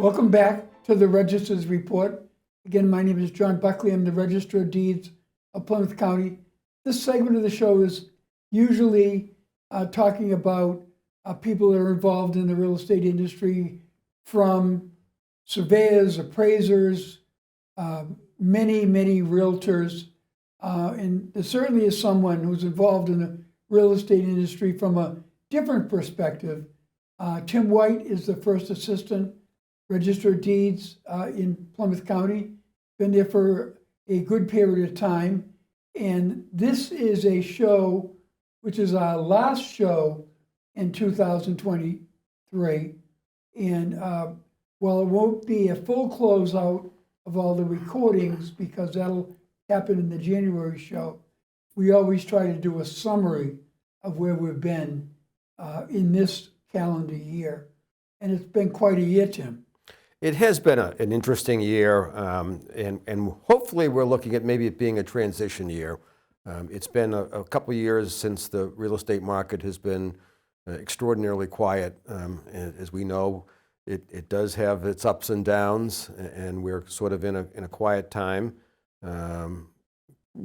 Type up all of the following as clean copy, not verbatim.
Welcome back to the Register's Report. Again, my name is John Buckley. I'm the Register of Deeds of Plymouth County. This segment of the show is usually talking about people that are involved in the real estate industry, from surveyors, appraisers, many realtors. And there certainly is someone who's involved in the real estate industry from a different perspective. Tim White is the first assistant Register of Deeds in Plymouth County. Been there for a good period of time. And this is a show, which is our last show in 2023. And while it won't be a full closeout of all the recordings, because that'll happen in the January show, we always try to do a summary of where we've been in this calendar year. And it's been quite a year, Tim. It has been an interesting year, and hopefully we're looking at maybe it being a transition year. It's been a couple of years since the real estate market has been extraordinarily quiet. As we know, it does have its ups and downs, and we're sort of in a quiet time.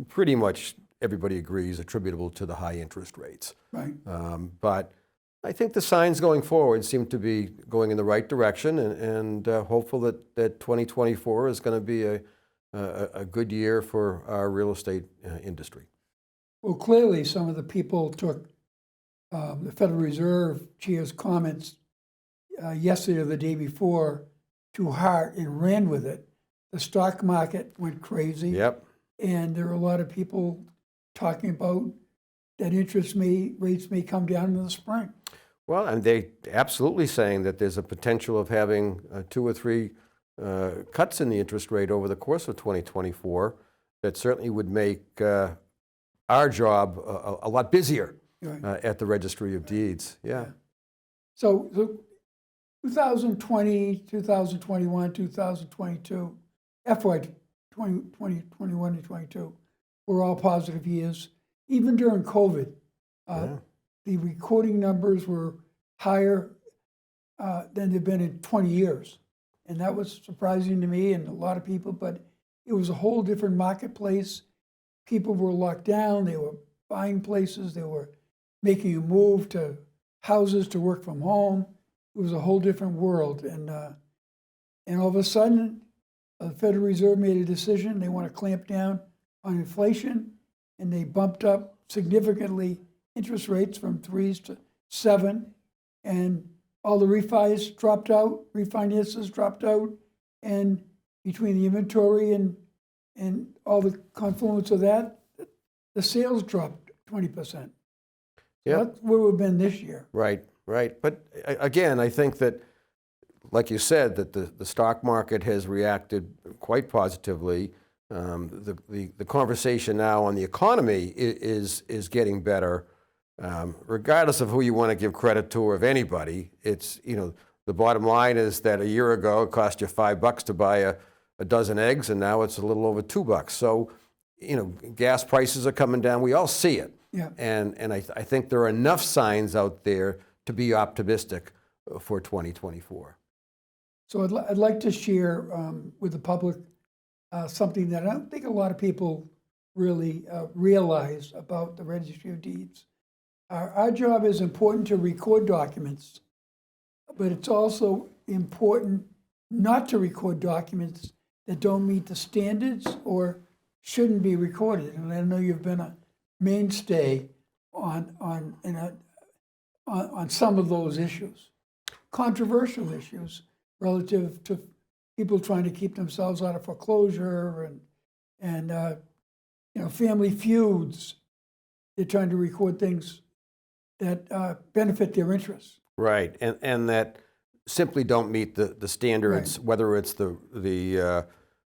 Pretty much everybody agrees attributable to the high interest rates. Right. But I think the signs going forward seem to be going in the right direction, and hopeful that 2024 is going to be a good year for our real estate industry. Well, clearly some of the people took the Federal Reserve Chair's comments yesterday or the day before to heart and ran with it. The stock market went crazy. Yep. And there are a lot of people talking about that interest rates may come down in the spring. Well, and they absolutely saying that there's a potential of having 2 or 3 cuts in the interest rate over the course of 2024 that certainly would make our job a lot busier at the Registry of Deeds. Yeah. So 2020, 2021, 2022, FY 2021 and 22 were all positive years. Even during COVID, the recording numbers were higher than they've been in 20 years. And that was surprising to me and a lot of people, but it was a whole different marketplace. People were locked down, they were buying places, they were making a move to houses to work from home. It was a whole different world. And all of a sudden, the Federal Reserve made a decision. They want to clamp down on inflation, and they bumped up significantly interest rates from 3s to 7, and all the refinances dropped out, and between the inventory and all the confluence of that, the sales dropped 20%. Yeah, that's where we've been this year. Right. But again, I think that, like you said, that the stock market has reacted quite positively. The conversation now on the economy is getting better. Regardless of who you want to give credit to or of anybody, it's, the bottom line is that a year ago it cost you $5 to buy a dozen eggs, and now it's a little over $2. So, gas prices are coming down. We all see it. Yeah. And I think there are enough signs out there to be optimistic for 2024. So I'd like to share with the public something that I don't think a lot of people really realize about the Registry of Deeds. Our job is important to record documents, but it's also important not to record documents that don't meet the standards or shouldn't be recorded. And I know you've been a mainstay on some of those issues, controversial issues relative to people trying to keep themselves out of foreclosure and family feuds. They're trying to record things that benefit their interests. Right, and that simply don't meet the standards, right. Whether it's the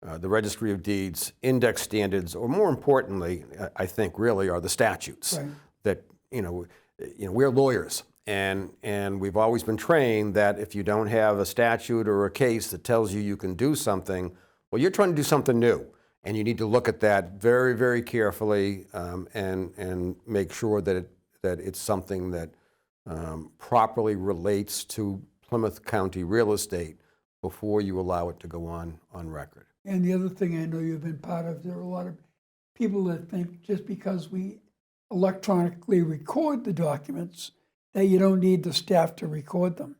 Registry of Deeds index standards, or more importantly, I think really are the statutes. Right. That we're lawyers, and we've always been trained that if you don't have a statute or a case that tells you can do something, well, you're trying to do something new, and you need to look at that very, very carefully and make sure that it's something that properly relates to Plymouth County real estate, before you allow it to go on record. And the other thing I know you've been part of, there are a lot of people that think just because we electronically record the documents, that you don't need the staff to record them.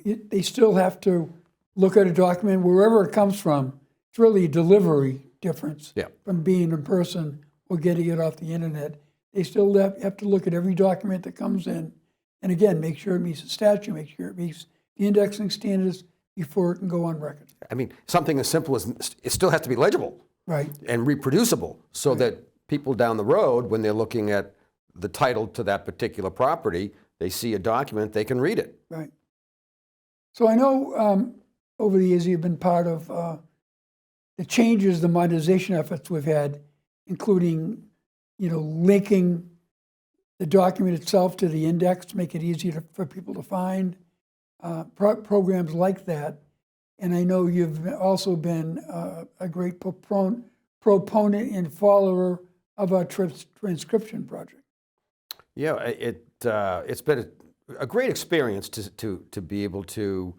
They still have to look at a document wherever it comes from. It's really a delivery difference from being in person or getting it off the internet. They still have to look at every document that comes in. And again, make sure it meets the statute, make sure it meets the indexing standards before it can go on record. I mean, something as simple as it still has to be legible, right, and reproducible, so that people down the road, when they're looking at the title to that particular property, they see a document, they can read it. Right. So I know over the years you've been part of the changes, the modernization efforts we've had, including, linking the document itself to the index to make it easier for people to find, programs like that. And I know you've also been a great proponent and follower of our transcription project. Yeah, it's been a great experience to be able to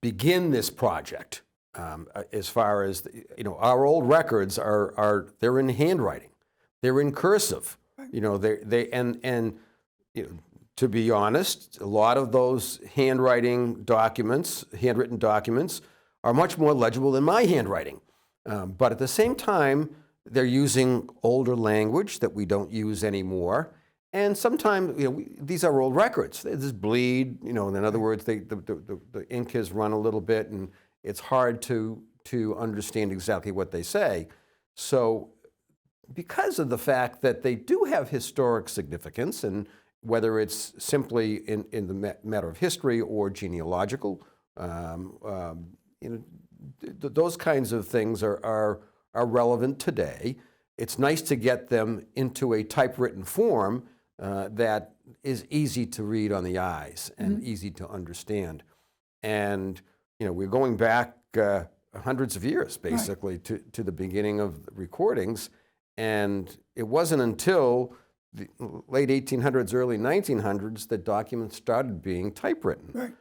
begin this project. As far as our old records they're in handwriting, they're in cursive. To be honest, a lot of those handwritten documents are much more legible than my handwriting. But at the same time, they're using older language that we don't use anymore. And sometimes, these are old records. There's bleed, in other words, the ink has run a little bit, and it's hard to understand exactly what they say. So because of the fact that they do have historic significance, and whether it's simply in the matter of history or genealogical, those kinds of things are relevant today. It's nice to get them into a typewritten form that is easy to read on the eyes and easy to understand. And we're going back hundreds of years, basically, to the beginning of the recordings. And it wasn't until the late 1800s, early 1900s that documents started being typewritten. Right.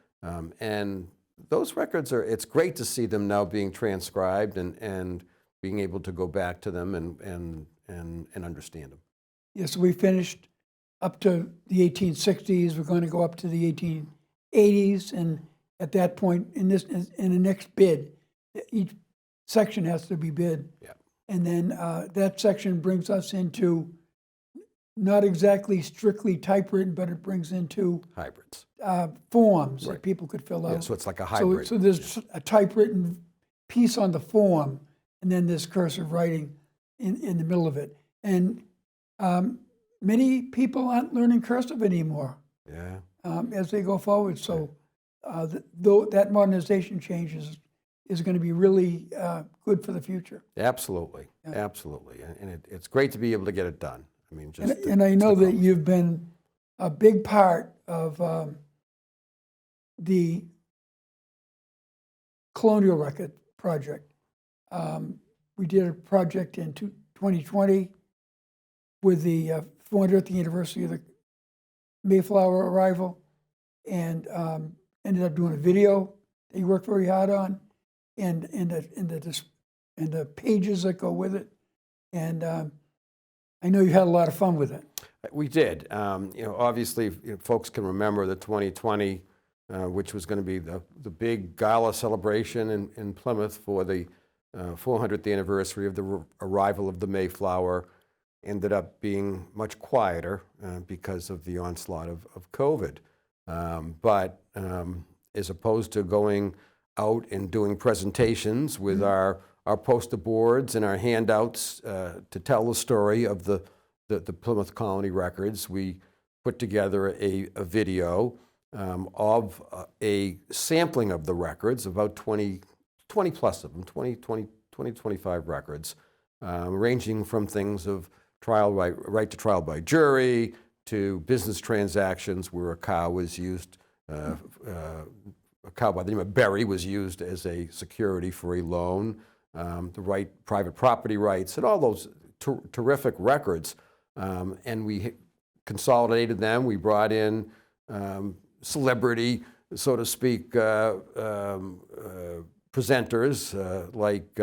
And those records it's great to see them now being transcribed and being able to go back to them and understand them. Yes, we finished up to the 1860s. We're going to go up to the 1880s, and at that point, in the next bid, each section has to be bid. Yeah. And then that section brings us into not exactly strictly typewritten, but it brings into hybrids, forms that people could fill out. Yeah, so it's like a hybrid. So there's a typewritten piece on the form, and then there's cursive writing in the middle of it. And many people aren't learning cursive anymore. Yeah. As they go forward. So that modernization change is going to be really good for the future. Absolutely, absolutely. And it's great to be able to get it done. I mean, and I know that you've been a big part of the Colonial Record project. We did a project in 2020 with the 400th anniversary of the Mayflower arrival, and ended up doing a video that you worked very hard on, and the pages that go with it. And I know you had a lot of fun with it. We did. Obviously, folks can remember the 2020, which was going to be the big gala celebration in Plymouth for the 400th anniversary of the arrival of the Mayflower. Ended up being much quieter because of the onslaught of COVID. But as opposed to going out and doing presentations with our poster boards and our handouts to tell the story of the Plymouth Colony records, we put together a video of a sampling of the records, about 20 plus of them, 25 records, ranging from things of right to trial by jury, to business transactions where a cow was used, a cow by the name of Berry was used as a security for a loan, the private property rights, and all those terrific records. And we consolidated them. We brought in celebrity so to speak, presenters like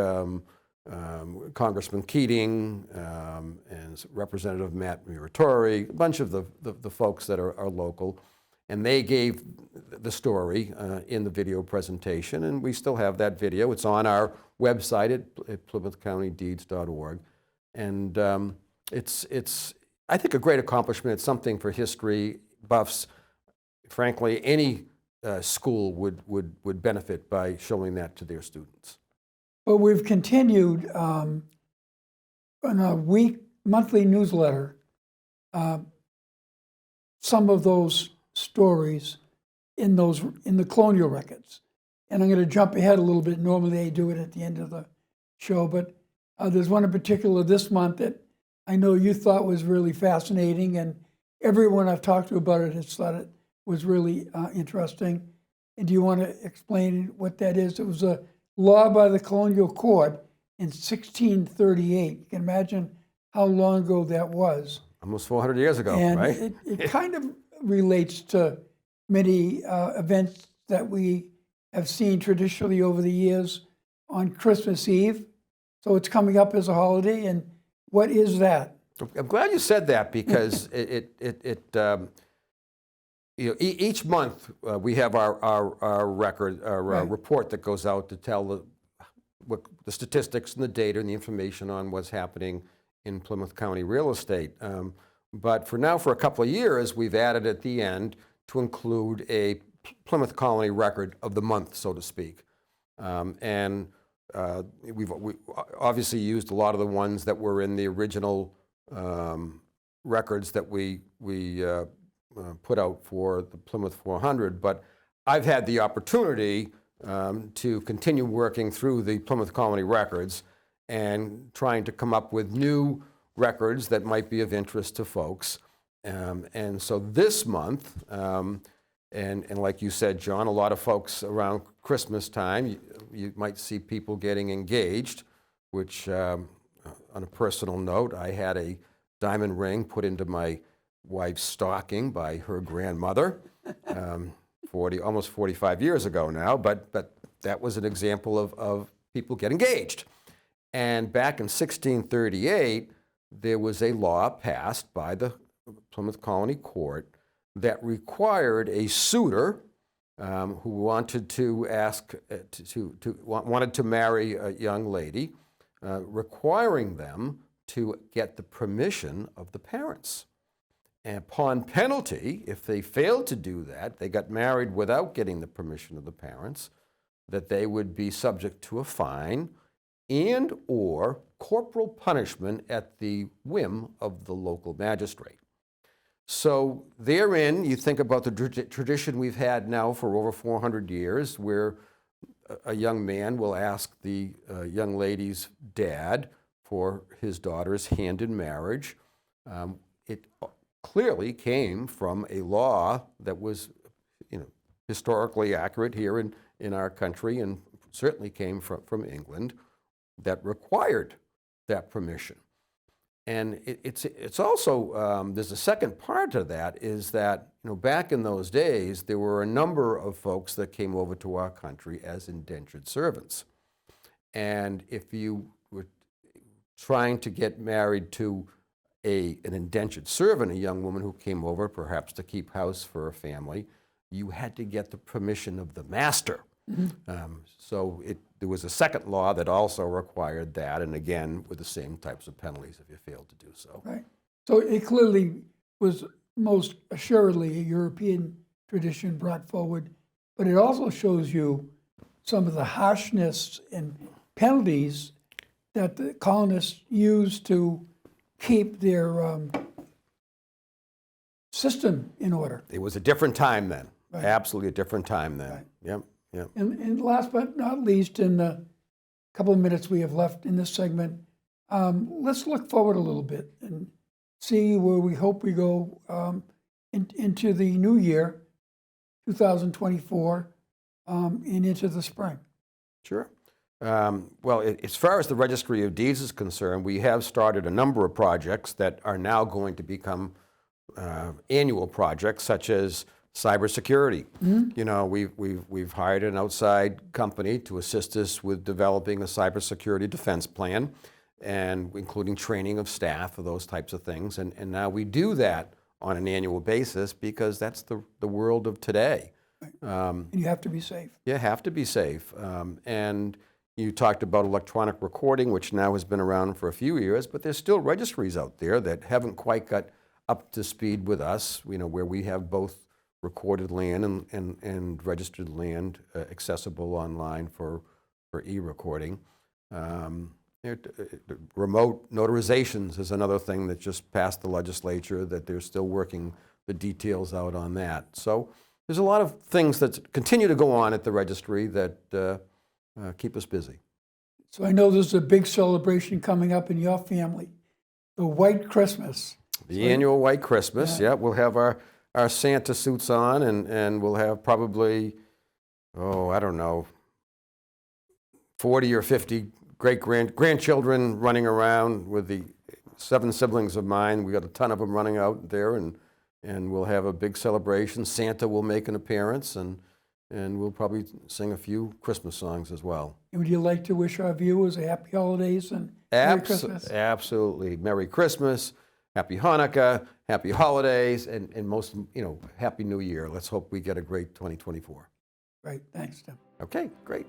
Congressman Keating and Representative Matt Muratori, a bunch of the folks that are local. And they gave the story in the video presentation, and we still have that video. It's on our website at plymouthcountydeeds.org. And it's I think, a great accomplishment. It's something for history buffs. Frankly, any school would benefit by showing that to their students. Well, we've continued on a monthly newsletter, some of those stories in the colonial records. And I'm going to jump ahead a little bit. Normally I do it at the end of the show, but there's one in particular this month that I know you thought was really fascinating, and everyone I've talked to about it has thought it was really interesting. And do you want to explain what that is? It was a law by the colonial court in 1638. You can imagine how long ago that was. Almost 400 years ago, and right? It kind of relates to many events that we have seen traditionally over the years on Christmas Eve. So it's coming up as a holiday, and what is that? I'm glad you said that, because each month we have our record, our report that goes out to tell the statistics and the data and the information on what's happening in Plymouth County real estate. But for now, for a couple of years, we've added at the end to include a Plymouth Colony record of the month, so to speak. We've obviously used a lot of the ones that were in the original records that we put out for the Plymouth 400, but I've had the opportunity to continue working through the Plymouth Colony records and trying to come up with new records that might be of interest to folks. And so this month, and like you said, John, a lot of folks around Christmas time, you might see people getting engaged, which on a personal note, I had a diamond ring put into my wife's stocking by her grandmother, almost 45 years ago now, but that was an example of people getting engaged. And back in 1638, there was a law passed by the Plymouth Colony Court that required a suitor who wanted to wanted to marry a young lady, requiring them to get the permission of the parents. And upon penalty, if they failed to do that, they got married without getting the permission of the parents, that they would be subject to a fine and or corporal punishment at the whim of the local magistrate. So therein, you think about the tradition we've had now for over 400 years, where a young man will ask the young lady's dad for his daughter's hand in marriage. It clearly came from a law that was, historically accurate here in our country, and certainly came from England, that required that permission. And it's also, there's a second part to that, is that, back in those days, there were a number of folks that came over to our country as indentured servants. And if you were trying to get married to an indentured servant, a young woman who came over perhaps to keep house for a family, you had to get the permission of the master. Mm-hmm. So there was a second law that also required that, and again, with the same types of penalties if you failed to do so. Right. So it clearly was most assuredly a European tradition brought forward, but it also shows you some of the harshness and penalties that the colonists used to keep their system in order. It was a different time then. Right. Absolutely a different time then. Right. Yep. Yep. And last but not least, in the couple of minutes we have left in this segment, let's look forward a little bit and see where we hope we go into the new year, 2024, and into the spring. Sure. Well, as far as the Registry of Deeds is concerned, we have started a number of projects that are now going to become annual projects, such as cybersecurity. You know, we've hired an outside company to assist us with developing a cybersecurity defense plan, and including training of staff for those types of things. And now we do that on an annual basis because that's the world of today. And you have to be safe. You have to be safe. And you talked about electronic recording, which now has been around for a few years, but there's still registries out there that haven't quite got up to speed with us, you know, where we have both recorded land and registered land accessible online for e-recording. Remote notarizations is another thing that just passed the legislature, that they're still working the details out on that. So there's a lot of things that continue to go on at the registry that keep us busy. So I know there's a big celebration coming up in your family, the White Christmas. The annual White Christmas, yeah. We'll have our Santa suits on, and we'll have probably, I don't know, 40 or 50 grandchildren running around with the 7 siblings of mine. We got a ton of them running out there, and we'll have a big celebration. Santa will make an appearance, and we'll probably sing a few Christmas songs as well. And would you like to wish our viewers a happy holidays and Merry Christmas? Absolutely. Merry Christmas, Happy Hanukkah, Happy Holidays, and most, Happy New Year. Let's hope we get a great 2024. Great. Thanks, Tim. Okay, great.